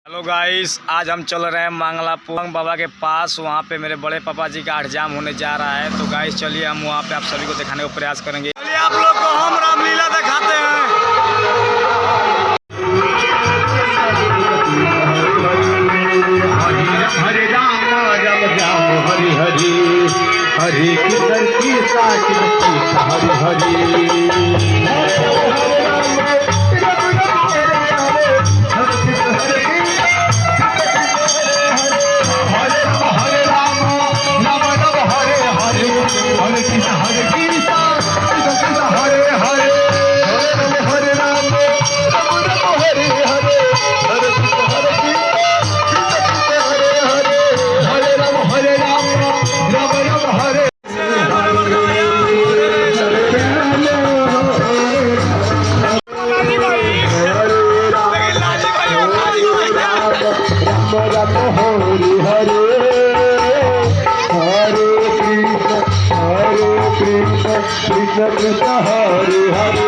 Hello guys, आज हम चल रहे हैं मंगलापुर बाबा के पास। वहाँ पे मेरे बड़े पापा जी का हरजाम होने जा रहा है। तो गाइस चलिए हम वहाँ पे आप सभी को दिखाने का प्रयास करेंगे। चलिए आप लोग को हम रामलीला दिखाते हैं। हरे राम राम राम हरि हरि हरि कृष्ण कृष्ण कृष्ण हरि हरि कृष्ण कृष्ण हरे हरे